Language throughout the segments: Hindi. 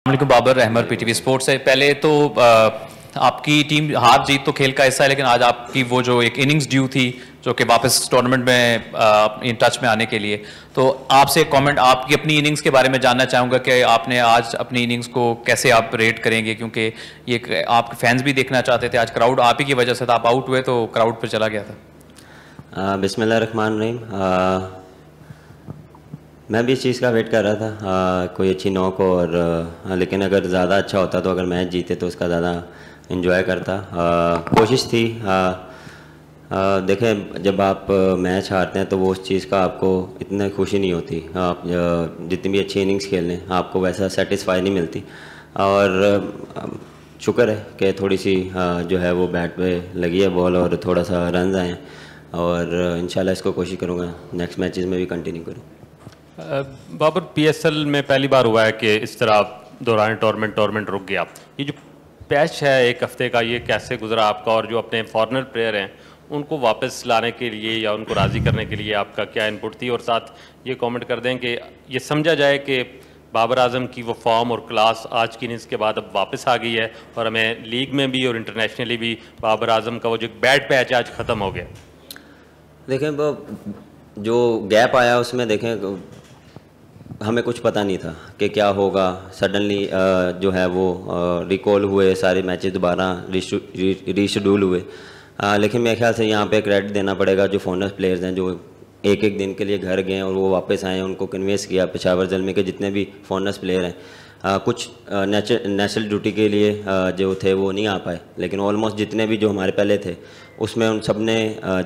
वालेकुम बाबर रहमर पीटीवी स्पोर्ट्स से पहले तो आपकी टीम हार जीत तो खेल का हिस्सा है, लेकिन आज आपकी वो जो एक इनिंग्स ड्यू थी जो कि वापस टूर्नामेंट में इन टच में आने के लिए, तो आपसे कमेंट आपकी अपनी इनिंग्स के बारे में जानना चाहूँगा कि आपने आज अपनी इनिंग्स को कैसे आप रेट करेंगे, क्योंकि ये आपके फैंस भी देखना चाहते थे। आज क्राउड आप ही की वजह से था, आप आउट हुए तो क्राउड पर चला गया था। बिस्मिल्लाह रहमान रहीम। मैं भी इस चीज़ का वेट कर रहा था, कोई अच्छी नॉक और लेकिन अगर ज़्यादा अच्छा होता तो अगर मैच जीते तो उसका ज़्यादा इन्जॉय करता। कोशिश थी। देखें, जब आप मैच हारते हैं तो वो उस चीज़ का आपको इतनी खुशी नहीं होती। आप जितनी भी अच्छी इनिंग्स खेल लें आपको वैसा सेटिस्फाई नहीं मिलती। और शुक्र है कि थोड़ी सी जो है वो बैट पे लगी है बॉल और थोड़ा सा रन आए हैं, और इंशाल्लाह इसको कोशिश करूँगा नेक्स्ट मैचेस में भी कंटिन्यू करूँ। बाबर, पीएसएल में पहली बार हुआ है कि इस तरह दौरान टूर्नामेंट रुक गया। ये जो पैच है एक हफ्ते का, ये कैसे गुजरा आपका, और जो अपने फॉरेनर प्लेयर हैं उनको वापस लाने के लिए या उनको राज़ी करने के लिए आपका क्या इनपुट थी? और साथ ये कमेंट कर दें कि ये समझा जाए कि बाबर आजम की वो फॉर्म और क्लास आज की इनिंग्स के बाद अब वापस आ गई है, और हमें लीग में भी और इंटरनेशनली भी बाबर आजम का वो जो बैड पैच आज ख़त्म हो गया। देखें, वो जो गैप आया उसमें देखें हमें कुछ पता नहीं था कि क्या होगा। सडनली जो है वो रिकॉल हुए, सारे मैचेस दोबारा रीशेड्यूल हुए। लेकिन मेरे ख्याल से यहाँ पे क्रेडिट देना पड़ेगा जो फॉरेनर प्लेयर्स हैं, जो एक एक दिन के लिए घर गए और वो वापस आए, उनको कन्वेंस किया। पेशावर ज़ल्मी के जितने भी फॉरेनर्स प्लेयर हैं, कुछ नेशनल ड्यूटी के लिए जो थे वो नहीं आ पाए, लेकिन ऑलमोस्ट जितने भी जो हमारे पहले थे उसमें उन सब ने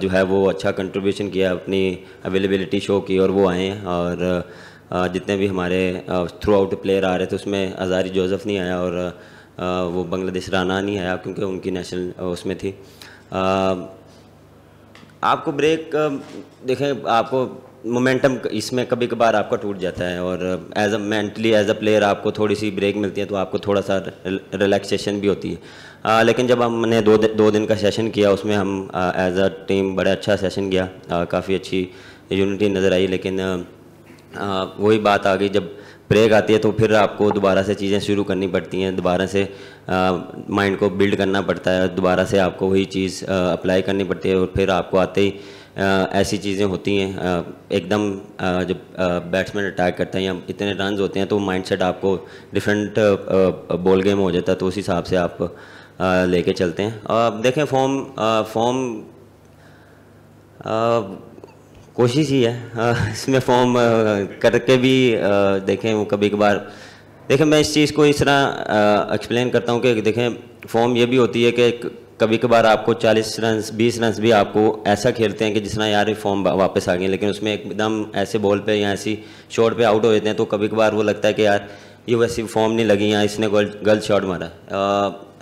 जो है वो अच्छा कंट्रीब्यूशन किया, अपनी अवेलेबिलिटी शो की और वो आए हैं। और जितने भी हमारे थ्रू आउट प्लेयर आ रहे थे उसमें अजारी जोसेफ नहीं आया और वो बांग्लादेश राना नहीं आया क्योंकि उनकी नेशनल उसमें थी। आपको ब्रेक देखें, आपको मोमेंटम इसमें कभी कभार आपका टूट जाता है, और as a mentally as a player आपको थोड़ी सी ब्रेक मिलती है तो आपको थोड़ा सा रिलैक्सेशन भी होती है। लेकिन जब हमने दो दिन का सेशन किया उसमें हम एज अ टीम बड़ा अच्छा सेशन गया, काफ़ी अच्छी यूनिटी नज़र आई। लेकिन वही बात आ गई, जब ब्रेक आती है तो फिर आपको दोबारा से चीज़ें शुरू करनी पड़ती हैं, दोबारा से माइंड को बिल्ड करना पड़ता है, दोबारा से आपको वही चीज़ अप्लाई करनी पड़ती है। और फिर आपको आते ही ऐसी चीज़ें होती हैं, एकदम जब बैट्समैन अटैक करता है या इतने रन होते हैं तो माइंडसेट आपको डिफरेंट बॉल गेम हो जाता है, तो उस हिसाब से आप लेके चलते हैं। देखें, फॉर्म कोशिश ही है इसमें फॉर्म करके भी देखें वो कभी कभार। देखें, मैं इस चीज़ को इस तरह एक्सप्लेन करता हूँ कि देखें, फॉर्म ये भी होती है कि कभी कभार आपको 40 रन 20 रन भी आपको ऐसा खेलते हैं कि जिस तरह यार ये फॉर्म वापस आ गई, लेकिन उसमें एकदम ऐसे बॉल पे या ऐसी शॉट पे आउट हो जाते हैं तो कभी कभार वो लगता है कि यार ये वैसी फॉर्म नहीं लगी या इसने गलत शॉट मारा।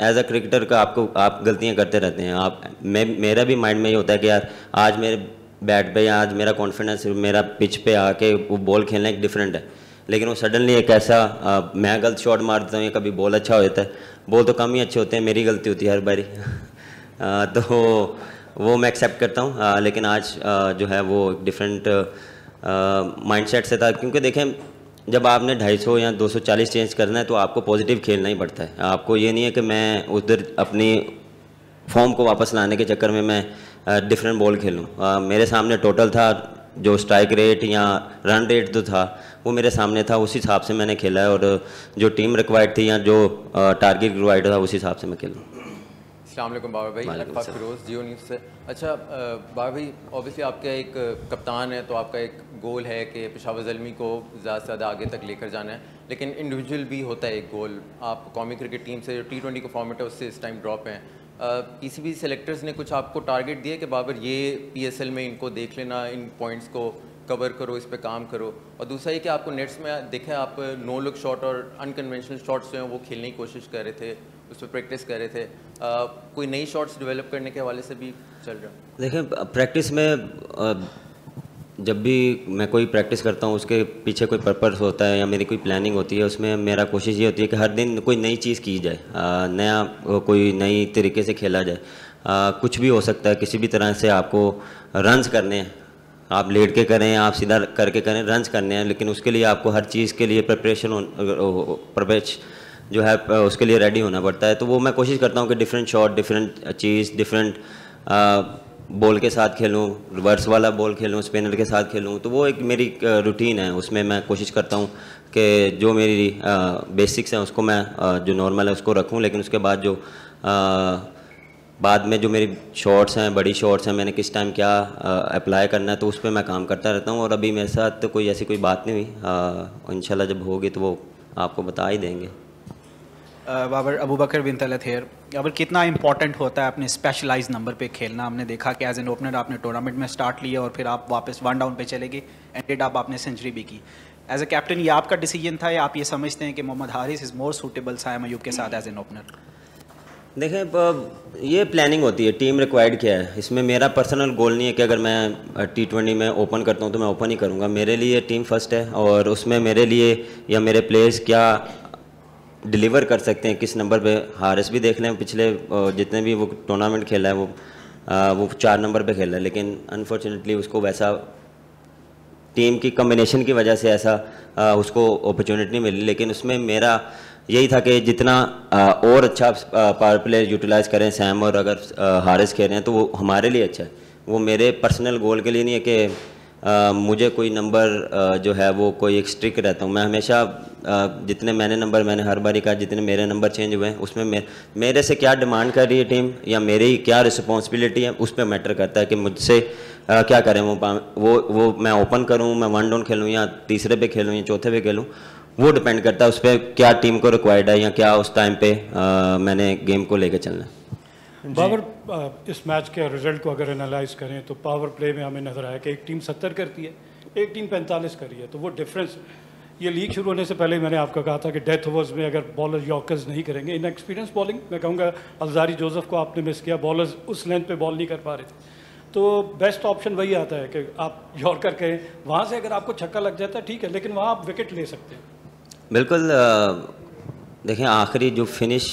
एज अ क्रिकेटर का आप गलतियाँ करते रहते हैं। मेरा भी माइंड में ये होता है कि यार आज मेरे बैट पे या आज मेरा कॉन्फिडेंस मेरा पिच पे आके वो बॉल खेलना एक डिफरेंट है, लेकिन वो सडनली एक ऐसा मैं गलत शॉट मार देता हूँ या कभी बॉल अच्छा हो जाता है। बॉल तो कम ही अच्छे होते हैं, मेरी गलती होती है हर बारी तो वो मैं एक्सेप्ट करता हूँ। लेकिन आज जो है वो डिफरेंट माइंडसेट से था, क्योंकि देखें जब आपने 250 या 240 चेंज करना है तो आपको पॉजिटिव खेलना ही पड़ता है। आपको ये नहीं है कि मैं उधर अपनी फॉर्म को वापस लाने के चक्कर में मैं डिफरेंट बॉल खेलूँ। मेरे सामने टोटल था, जो स्ट्राइक रेट या रन रेट जो था वो मेरे सामने था, उस हिसाब से मैंने खेला है, और जो टीम रिक्वायर्ड थी या जो टारगेट रिक्वायर्ड था उस हिसाब से मैं खेलूँ। अस्सलाम वालेकुम बाबर भाई, अल्ताफ़ फिरोज़ जियो न्यूज़ से। अच्छा बाबर भाई, ऑब्वियसली आपका एक कप्तान है तो आपका एक गोल है कि पेशावर ज़ल्मी को ज़्यादा से ज़्यादा आगे तक लेकर जाना है, लेकिन इंडिविजुअल भी होता है एक गोल। आप कौमी क्रिकेट टीम से जो T20 का फॉर्मेट है उससे इस टाइम ड्रॉप हैं। पीसीबी सेलेक्टर्स ने कुछ आपको टारगेट दिया कि बाबर ये पीएसएल में इनको देख लेना, इन पॉइंट्स को कवर करो, इस पे काम करो? और दूसरा ये कि आपको नेट्स में देखा आप नो लुक शॉट और अनकन्वेंशनल शॉट्स जो हैं वो खेलने की कोशिश कर रहे थे, उस पर प्रैक्टिस कर रहे थे। कोई नई शॉट्स डेवलप करने के हवाले से भी चल रहा? देखें, प्रैक्टिस में जब भी मैं कोई प्रैक्टिस करता हूँ उसके पीछे कोई पर्पस होता है या मेरी कोई प्लानिंग होती है, उसमें मेरा कोशिश ये होती है कि हर दिन कोई नई चीज़ की जाए, नया कोई नई तरीके से खेला जाए। कुछ भी हो सकता है, किसी भी तरह से आपको रन्स करने हैं, आप लेट के करें, आप सीधा करके करें, रन्स करने हैं, लेकिन उसके लिए आपको हर चीज़ के लिए जो है उसके लिए रेडी होना पड़ता है। तो वो मैं कोशिश करता हूँ कि डिफरेंट शॉट, डिफरेंट चीज़, डिफरेंट बॉल के साथ खेलूँ, रिवर्स वाला बॉल खेलूँ, स्पिनर के साथ खेलूँ। तो वो एक मेरी रूटीन है, उसमें मैं कोशिश करता हूँ कि जो मेरी बेसिक्स हैं उसको मैं जो नॉर्मल है उसको रखूँ, लेकिन उसके बाद जो बाद में जो मेरी शॉट्स हैं, बड़ी शॉट्स हैं, मैंने किस टाइम क्या अप्लाई करना है, तो उस पर मैं काम करता रहता हूँ। और अभी मेरे साथ तो कोई ऐसी कोई बात नहीं हुई, इंशाल्लाह जब होगी तो वो आपको बता ही देंगे। बाबर, अबू बकर बिन तलत हेयर। बाबर, कितना इंपॉर्टेंट होता है अपने स्पेशलाइज नंबर पे खेलना? हमने देखा कि एज एन ओपनर आपने टूर्नामेंट में स्टार्ट लिया और फिर आप वापस 1 डाउन पे चले गए, एंडेड आप आपने सेंचुरी भी की। एज ए कैप्टन ये आपका डिसीजन था या आप ये समझते हैं कि Mohammad Haris is more suitable Saim Ayub के साथ एज एन ओपनर? देखें, ये प्लानिंग होती है, टीम रिक्वायर्ड क्या है, इसमें मेरा पर्सनल गोल नहीं है कि अगर मैं T20 में ओपन करता हूँ तो मैं ओपन ही करूँगा। मेरे लिए टीम फर्स्ट है और उसमें मेरे लिए या मेरे प्लेयर्स क्या डिलीवर कर सकते हैं, किस नंबर पे। हारिस भी देख लें, पिछले जितने भी वो टूर्नामेंट खेला है वो 4 नंबर पे खेला है, लेकिन अनफॉर्चुनेटली उसको वैसा टीम की कम्बिनेशन की वजह से ऐसा उसको अपॉर्चुनिटी नहीं मिली। लेकिन उसमें मेरा यही था कि जितना और अच्छा पावर प्ले यूटिलाइज़ करें सैम, और अगर हारिस खेल रहे हैं तो वो हमारे लिए अच्छा है। वो मेरे पर्सनल गोल के लिए नहीं है कि मुझे कोई नंबर जो है वो कोई एक स्ट्रिक रहता हूँ। मैं हमेशा जितने मैंने हर बारी कहा, जितने मेरे नंबर चेंज हुए हैं उसमें मेरे से क्या डिमांड कर रही है टीम या मेरी क्या रिस्पॉन्सिबिलिटी है, उस पर मैटर करता है कि मुझसे क्या करें। वो मैं ओपन करूँ, मैं 1 डाउन खेलूँ या तीसरे पे खेलूँ या चौथे पे खेलूँ, वो डिपेंड करता है उस पर क्या टीम को रिक्वायर्ड है या क्या उस टाइम पे मैंने गेम को लेकर चलना है। बाबर, इस मैच के रिजल्ट को अगर एनालाइज करें तो पावर प्ले में हमें नज़र आया कि एक टीम 70 करती है, एक टीम 45 कर रही है। तो वो डिफरेंस, ये लीग शुरू होने से पहले मैंने आपको कहा था कि डेथ ओवर्स में अगर बॉलर यॉर्कर्स नहीं करेंगे, इन एक्सपीरियंस बॉलिंग मैं कहूँगा अलजारी जोसेफ को आपने मिस किया, बॉलर्स उस लेंथ पे बॉल नहीं कर पा रहे थे। तो बेस्ट ऑप्शन वही आता है कि आप यॉर्कर कहें, वहाँ से अगर आपको छक्का लग जाता है ठीक है, लेकिन वहाँ आप विकेट ले सकते हैं। बिल्कुल। देखें, आखिरी जो फिनिश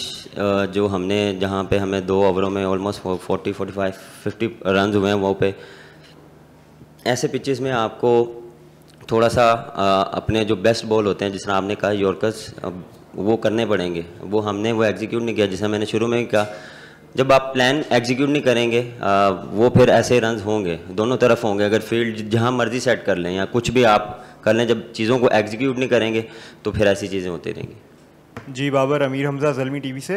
जो हमने जहाँ पे हमें 2 ओवरों में ऑलमोस्ट 40, 45, 50 रन हुए हैं, वो पे ऐसे पिचेस में आपको थोड़ा सा अपने जो बेस्ट बॉल होते हैं, जिस तरह आपने कहा यॉर्कर्स, वो करने पड़ेंगे। वो हमने वो एग्जीक्यूट नहीं किया, जैसा मैंने शुरू में ही कहा। जब आप प्लान एग्जीक्यूट नहीं करेंगे वो फिर ऐसे रन होंगे, दोनों तरफ होंगे। अगर फील्ड जहाँ मर्जी सेट कर लें या कुछ भी आप कर लें, जब चीज़ों को एग्जीक्यूट नहीं करेंगे तो फिर ऐसी चीज़ें होती रहेंगी। जी बाबर, अमीर हमजा ज़ल्मी टीवी से।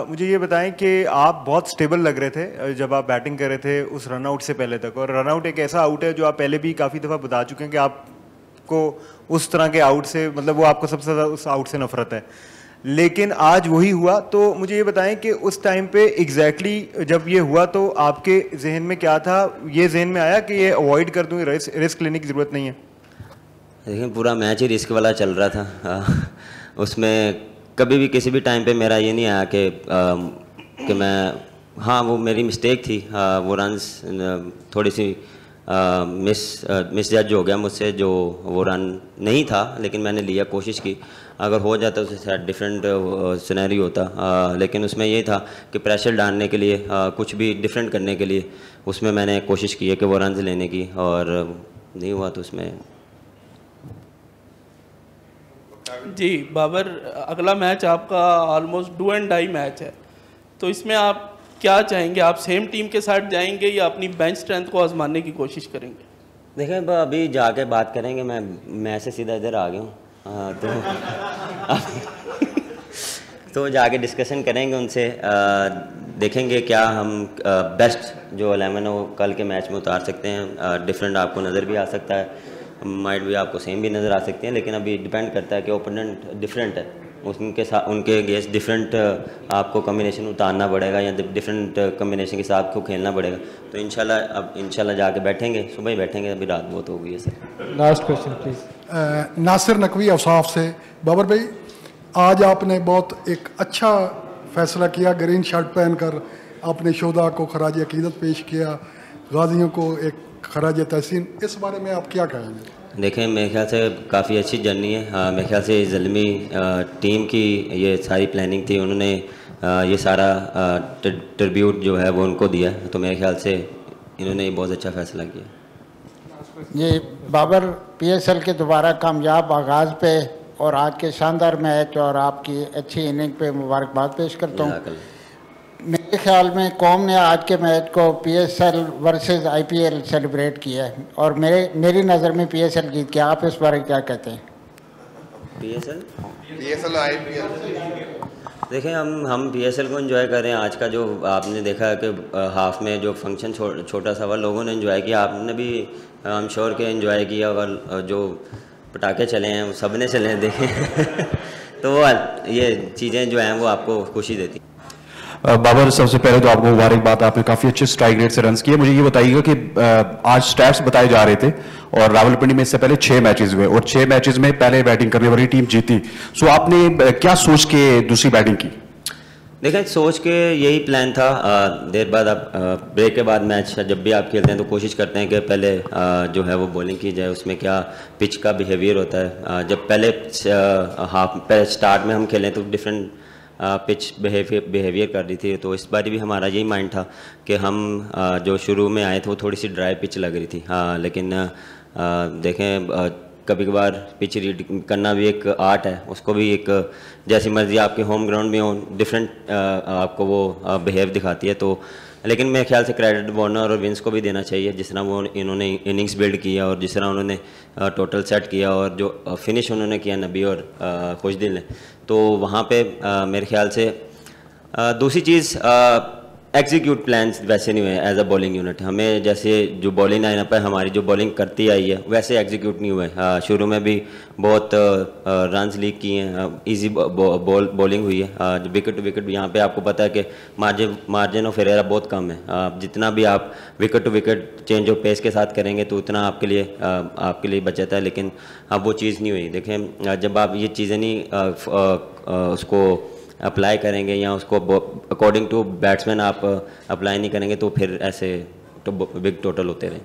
मुझे ये बताएं कि आप बहुत स्टेबल लग रहे थे जब आप बैटिंग कर रहे थे उस रनआउट से पहले तक, और रनआउट एक ऐसा आउट है जो आप पहले भी काफ़ी दफ़ा बता चुके हैं कि आपको उस तरह के आउट से, मतलब वो आपको सबसे ज़्यादा उस आउट से नफरत है, लेकिन आज वही हुआ। तो मुझे ये बताएं कि उस टाइम पे एग्जैक्टली जब ये हुआ तो आपके जहन में क्या था? ये जहन में आया कि ये अवॉइड कर दूँ, रिस्क लेने की ज़रूरत नहीं है? लेकिन पूरा मैच ही रिस्क वाला चल रहा था। उसमें कभी भी किसी भी टाइम पे मेरा ये नहीं आया कि मैं, हाँ वो मेरी मिस्टेक थी, वो रन्स थोड़ी सी मिस जज हो गया मुझसे, जो वो रन नहीं था, लेकिन मैंने लिया, कोशिश की। अगर हो जाता तो उससे डिफरेंट सिनेरियो होता, लेकिन उसमें ये था कि प्रेशर डालने के लिए, कुछ भी डिफरेंट करने के लिए उसमें मैंने कोशिश की है कि वो रन्स लेने की, और नहीं हुआ तो उसमें। जी बाबर, अगला मैच आपका almost do and die match है, तो इसमें आप क्या चाहेंगे? आप सेम टीम के साथ जाएंगे या अपनी बेंच स्ट्रेंथ को आजमाने की कोशिश करेंगे? देखें, अभी जाके बात करेंगे। मैं से सीधा इधर आ गया हूँ, तो जाके डिस्कशन करेंगे उनसे, देखेंगे क्या हम बेस्ट जो 11 वो कल के मैच में उतार सकते हैं। डिफरेंट आपको नज़र भी आ सकता है, माइट भी आपको सेम भी नज़र आ सकती हैं, लेकिन अभी डिपेंड करता है कि ओपोनेंट डिफरेंट है, उनके साथ उनके अगेंस्ट डिफरेंट आपको कम्बिनेशन उतारना पड़ेगा या डिफरेंट कम्बिनेशन के साथ आपको खेलना पड़ेगा। तो इंशाल्लाह जाके बैठेंगे, सुबह ही बैठेंगे, अभी रात बहुत हो गई है sir. Last question please. Nasir Naqvi Ausaf से। बाबर भाई, आज आपने बहुत एक अच्छा फैसला किया, ग्रीन शर्ट पहनकर आपने शोधा को खराज अकीदत पेश किया, गाजियों को एक खराज तहसीन, इस बारे में आप क्या कहेंगे? देखें, मेरे ख्याल से काफ़ी अच्छी जर्नी है। मेरे ख्याल से ज़ल्मी टीम की ये सारी प्लानिंग थी, उन्होंने ये सारा ट्रिब्यूट जो है वो उनको दिया, तो मेरे ख्याल से इन्होंने बहुत अच्छा फैसला किया। ये बाबर, PSL के दोबारा कामयाब आगाज़ पे और आज के शानदार मैच और आपकी अच्छी इनिंग पे मुबारकबाद पेश करता हूँ। मेरे ख्याल में कौम ने आज के मैच को PSL वर्सेस IPL सेलिब्रेट किया है और मेरी नज़र में PSL जीत गया। आप इस बारे क्या कहते हैं? PSL IPL देखें, हम PSL को एंजॉय कर रहे हैं। आज का जो आपने देखा है कि हाफ में जो फंक्शन छोटा सा हुआ, लोगों ने एंजॉय किया, आपने भी आई एम श्योर के एंजॉय किया, और जो पटाखे चले हैं वो सब ने चले हैं देखें तो ये चीज़ें जो हैं वो आपको खुशी देती। बाबर, सबसे पहले तो आपको मुबारकबाद, आपने काफ़ी अच्छे स्ट्राइक रेट से रन्स किए। मुझे ये बताइएगा कि आज स्टैट्स बताए जा रहे थे और रावलपिंडी में इससे पहले 6 मैचेस हुए और 6 मैचेस में पहले बैटिंग करने वाली टीम जीती। सो आपने क्या सोच के दूसरी बैटिंग की? देखें, सोच के यही प्लान था। देर बाद आप ब्रेक के बाद मैच जब भी आप खेलते हैं तो कोशिश करते हैं कि पहले जो है वो बॉलिंग की जाए, उसमें क्या पिच का बिहेवियर होता है। जब पहले स्टार्ट में हम खेलें तो डिफरेंट पिच बिहेवियर कर रही थी, तो इस बार भी हमारा यही माइंड था कि हम जो शुरू में आए थे वो थोड़ी सी ड्राई पिच लग रही थी। लेकिन देखें, कभी कभार पिच रीड करना भी एक आर्ट है, उसको भी एक जैसी मर्जी आपके होम ग्राउंड में हो डिफरेंट आपको वो बिहेव दिखाती है। तो लेकिन मेरे ख्याल से क्रेडिट वार्नर और विंस को भी देना चाहिए, जिस तरह वो इन्होंने इनिंग्स बिल्ड किया और जिस तरह उन्होंने टोटल सेट किया और जो फिनिश उन्होंने किया नबी और खुशदिल ने, तो वहाँ पे मेरे ख्याल से दूसरी चीज़ एग्जीक्यूट प्लान्स वैसे नहीं हुए एज अ बॉलिंग यूनिट। हमें जैसे जो बॉलिंग लाइनअप है हमारी, जो बॉलिंग करती आई है वैसे एग्जीक्यूट नहीं हुए। शुरू में भी बहुत रन्स लीक किए हैं, इजी बॉलिंग हुई है। विकेट टू विकेट यहाँ पे आपको पता है कि मार्जिन ऑफ एरर बहुत कम है। जितना भी आप wicket to wicket change of pace के साथ करेंगे तो उतना आपके लिए बचत है, लेकिन अब वो चीज़ नहीं हुई। देखें, जब आप ये चीज़ें नहीं उसको अप्लाई करेंगे या उसको अकॉर्डिंग टू बैट्समैन आप अप्लाई नहीं करेंगे तो फिर ऐसे तो बिग टोटल होते रहे।